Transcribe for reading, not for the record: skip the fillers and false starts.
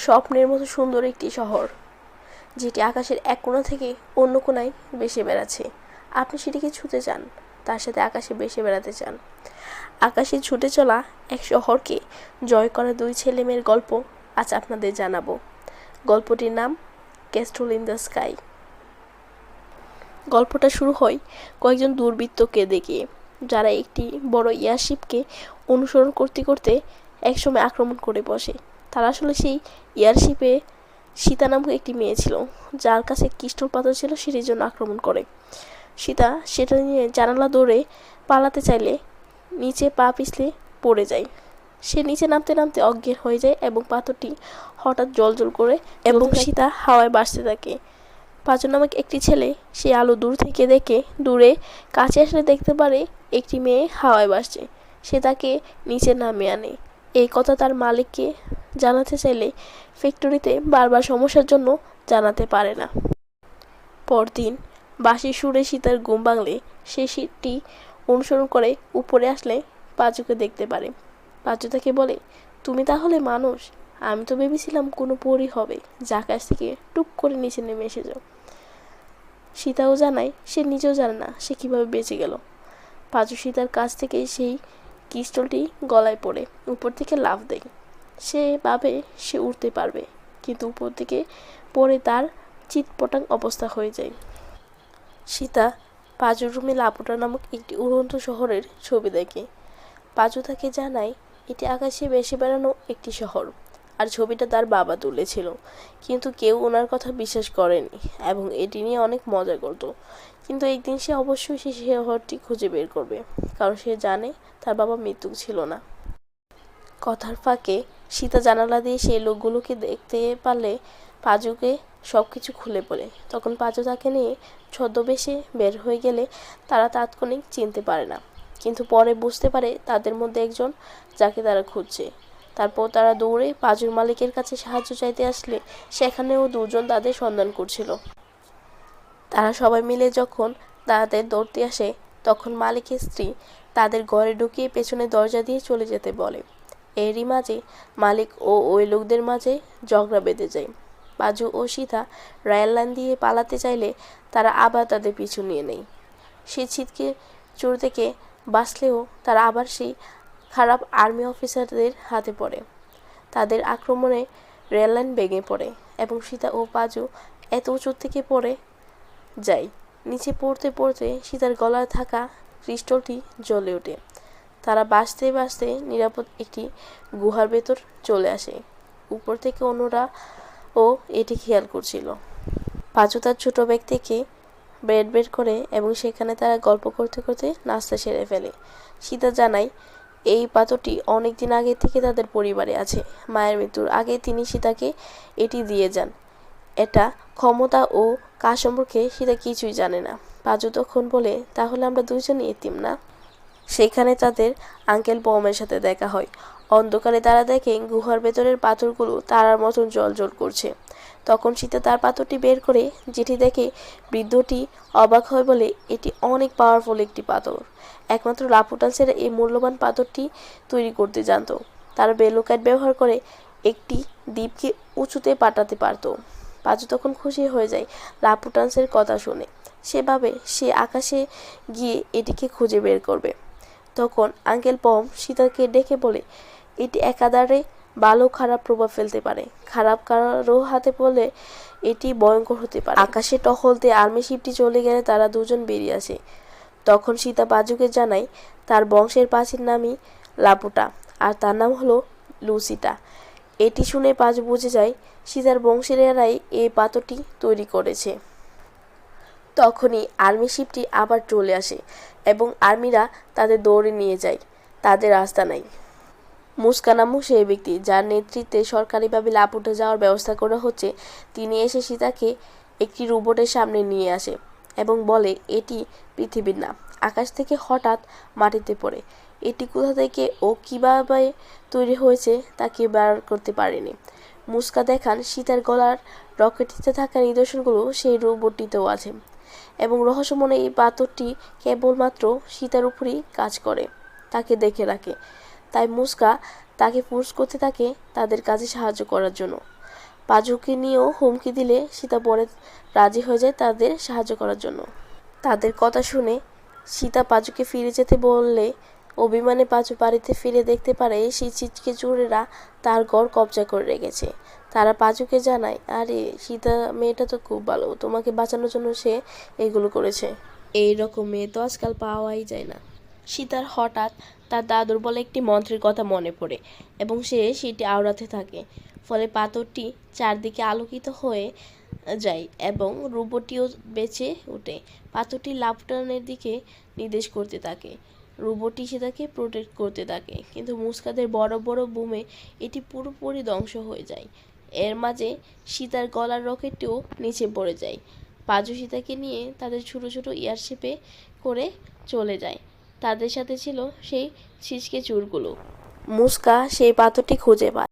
স্বপ্নের মতো সুন্দর একটি শহর, যেটি আকাশের এক কোণা থেকে অন্য কোণায় ভেসে বেড়াচ্ছে। আপনি সেটিকে ছুঁতে চান, তার সাথে আকাশে ভেসে বেড়াতে চান। আকাশে ছুটে চলা এক শহরকে জয় করা দুই ছেলে মেয়ের গল্প আজ আপনাদের জানাবো। গল্পটির নাম ক্যাস্টল ইন দ্য স্কাই। গল্পটা শুরু হয় কয়েকজন দুর্বৃত্তকে দেখিয়ে, যারা একটি বড় এয়ারশিপকে অনুসরণ করতে করতে একসময় আক্রমণ করে বসে। তারা আসলে সেই এয়ারশিপে সীতা নামক একটি মেয়ে ছিল, যার কাছে ক্রিস্টাল পাথর ছিল, সেটির জন্য আক্রমণ করে। সীতা সেটা নিয়ে জানালা দৌড়ে পালাতে চাইলে নিচে পা পিছলে পড়ে যায়। সে নিচে নামতে নামতে অজ্ঞান হয়ে যায় এবং পাথরটি হঠাৎ জ্বলজ্বল করে এবং সীতা হাওয়ায় ভাসতে থাকে। পাঁচু নামক একটি ছেলে সে আলো দূর থেকে দেখে দূরে কাছে আসলে দেখতে পারে একটি মেয়ে হাওয়ায় ভাসছে। সে তাকে নিচে নামিয়ে আনে। এই কথা তার মালিককে জানাতে চাইলে ফ্যাক্টরিতে বারবার সমস্যার জন্য জানাতে পারে না। পরদিন বাঁশির সুরে সীতার ঘুম ভাঙলে সে শীতটি অনুসরণ করে উপরে আসলে পাঁচুকে দেখতে পারে। পাঁচু তাকে বলে, তুমি তাহলে মানুষ? আমি তো ভেবেছিলাম কোনো পরী হবে, যা আকাশ থেকে টুপ করে নিচে নেমে এসে যাও। সীতাও জানায় সে নিজেও জানে না সে কিভাবে বেঁচে গেল। পাঁচু সীতার কাছ থেকে সেই ক্রিস্টালটি গলায় পড়ে উপর থেকে লাফ দেয়। সে ভাবে সে উঠতে পারবে, কিন্তু উপর থেকে পড়ে তার চিৎপটাং অবস্থা হয়ে যায়। সীতা পাঁচুর রুমে লাপুটা নামক একটি উড়ন্ত শহরের ছবি দেখে। পাঁচু তাকে জানায় এটি আকাশে ভেসে বেড়ানো একটি শহর, আর ছবিটা তার বাবা তুলেছিল। কিন্তু কেউ ওনার কথা বিশ্বাস করেনি এবং এটি নিয়ে অনেক মজা করত। কিন্তু একদিন সে অবশ্যই সেই শহরটি খুঁজে বের করবে, কারণ সে জানে তার বাবা মৃত্যু ছিল না। কথার ফাঁকে সীতা জানালা দিয়ে সেই লোকগুলোকে দেখতে পারলে পাঁচুকে সব কিছু খুলে পড়ে। তখন পাঁচু তাকে নিয়ে ছদ্মবেশে বের হয়ে গেলে তারা তাৎক্ষণিক চিনতে পারে না, কিন্তু পরে বুঝতে পারে তাদের মধ্যে একজন যাকে তারা খুঁজছে। তারপর তারা দৌড়ে পাঁচুর মালিকের কাছে সাহায্য চাইতে আসলে সেখানেও দুজন তাদের সন্ধান করছিল। তারা সবাই মিলে যখন তাদের দৌড়তে আসে, তখন মালিকের স্ত্রী তাদের ঘরে ঢুকিয়ে পেছনে দরজা দিয়ে চলে যেতে বলে। এরই মাঝে মালিক ও ওই লোকদের মাঝে ঝগড়া বেঁধে যায়। পাঁচু ও সীতা রেল লাইন দিয়ে পালাতে চাইলে তারা আবার তাদের পিছু নিয়ে নেয়। সেই ছিটকে চোর থেকে বাঁচলেও তারা আবার সেই খারাপ আর্মি অফিসারদের হাতে পড়ে। তাদের আক্রমণে রেল লাইন ভেঙে পড়ে এবং সীতা ও পাঁচু এত উঁচু থেকে পড়ে যায়। নিচে পড়তে পড়তে সীতার গলায় থাকা ক্রিস্টালটি জ্বলে ওঠে। তারা বাঁচতে বাঁচতে নিরাপদ একটি গুহার ভেতর চলে আসে। উপর থেকে অন্যরা ও এটি খেয়াল করছিল। পাঁচু তার ছোট ব্যাগ থেকে ব্রেড বের করে এবং সেখানে তারা গল্প করতে করতে নাস্তা সেরে ফেলে। সীতা জানায় এই পাথরটি অনেক দিন আগে থেকে তাদের পরিবারে আছে। মায়ের মৃত্যুর আগে তিনি সীতাকে এটি দিয়ে যান। এটা ক্ষমতা ও কাজ সম্পর্কে সীতা কিছুই জানে না। পাঁচু তখন বলে, তাহলে আমরা দুইজনই এতিম না? সেখানে তাদের আঙ্কেল পমের সাথে দেখা হয়। অন্ধকারে তারা দেখে গুহার ভেতরের পাথরগুলো তারার মতন জ্বলজ্বল করছে। তখন সীতা তার পাথরটি বের করে, যেটি দেখে বৃদ্ধটি অবাক হয় বলে এটি অনেক পাওয়ারফুল একটি পাথর। একমাত্র লাপুটানসেরা এই মূল্যবান পাথরটি তৈরি করতে জানত। তারা বেলুকাইট ব্যবহার করে একটি দ্বীপকে উঁচুতে পাঠাতে পারত। পাঁচু তখন খুশি হয়ে যায় লাপুটানসের কথা শুনে। সেভাবে সে আকাশে গিয়ে এটিকে খুঁজে বের করবে। তখন আঙ্কেল পম সীতাকে ডেকে বলে, এটি একাধারে ভালো খারাপ প্রভাব ফেলতে পারে। খারাপ কারো হাতে পড়লে এটি ভয়ঙ্কর হতে পারে। আকাশে টহলতে আর্মি শিপটি চলে গেলে তারা দুজন বেরিয়ে আসে। তখন সীতা পাঁচুকে জানায় তার বংশের প্রাচীন নামই লাপুটা, আর তার নাম হলো লুসিটা। এটি শুনে পাঁচু বুঝে যায় সীতার বংশের এরাই এই পাথরটি তৈরি করেছে। তখনই আর্মি শিপটি আবার চলে আসে এবং আর্মিরা তাদের দৌড়ে নিয়ে যায় তাদের আস্তানায়। মুস্কা নামক সেই ব্যক্তি যার নেতৃত্বে সরকারিভাবে লাপুটে যাওয়ার ব্যবস্থা করা হচ্ছে, তিনি এসে সীতাকে একটি রোবটের সামনে নিয়ে আসে এবং বলে এটি পৃথিবীর না, আকাশ থেকে হঠাৎ মাটিতে পড়ে। এটি কোথা থেকে ও কীভাবে তৈরি হয়েছে তা কেউ বার করতে পারেনি। মুস্কা দেখান সীতার গলার রকেটিতে থাকা নিদর্শনগুলো সেই রোবটটিতেও আছে এবং রহস্যময় এই পাথরটি কেবলমাত্র সীতার উপরই কাজ করে, তাকে দেখে রাখে। তাই মুস্কা তাকে ফোর্স করতে থাকে তাদের কাজে সাহায্য করার জন্য। পাজুকে নিয়েও হুমকি দিলে সীতা পরে রাজি হয়ে যায় তাদের সাহায্য করার জন্য। তাদের কথা শুনে সীতা পাজুকে ফিরে যেতে বললে অভিমানে পাজু বাড়িতে ফিরে দেখতে পারে সেই ছিচকে চোরেরা তার ঘর কবজা করে রেখেছে। তারা পাজুকে জানায়, আরে সীতা মেয়েটা তো খুব ভালো, তোমাকে বাঁচানোর জন্য সে এগুলো করেছে। এই রকম মেয়ে তো আজকাল পাওয়াই যায় না। সীতার হঠাৎ তার দাদুর বলে একটি মন্ত্রের কথা মনে পড়ে এবং সে সেটি আওড়াতে থাকে। ফলে পাথরটি চারদিকে আলোকিত হয়ে যায় এবং রোবটটিও বেঁচে ওঠে। পাথরটি লাফটানের দিকে নির্দেশ করতে থাকে। রোবটটি সেটাকে প্রোটেক্ট করতে থাকে, কিন্তু মুস্কাদের বড় বড় বুমে এটি পুরোপুরি ধ্বংস হয়ে যায়। এর মাঝে সীতার গলার রকেটটিও নিচে পড়ে যায়। পাজু সীতাকে নিয়ে তাদের ছোট ছোট এয়ারশিপে করে চলে যায়। তাদের সাথে ছিল সেই ছিচকে চোরগুলো। মুস্কা সেই পাথরটি খুঁজে পায়।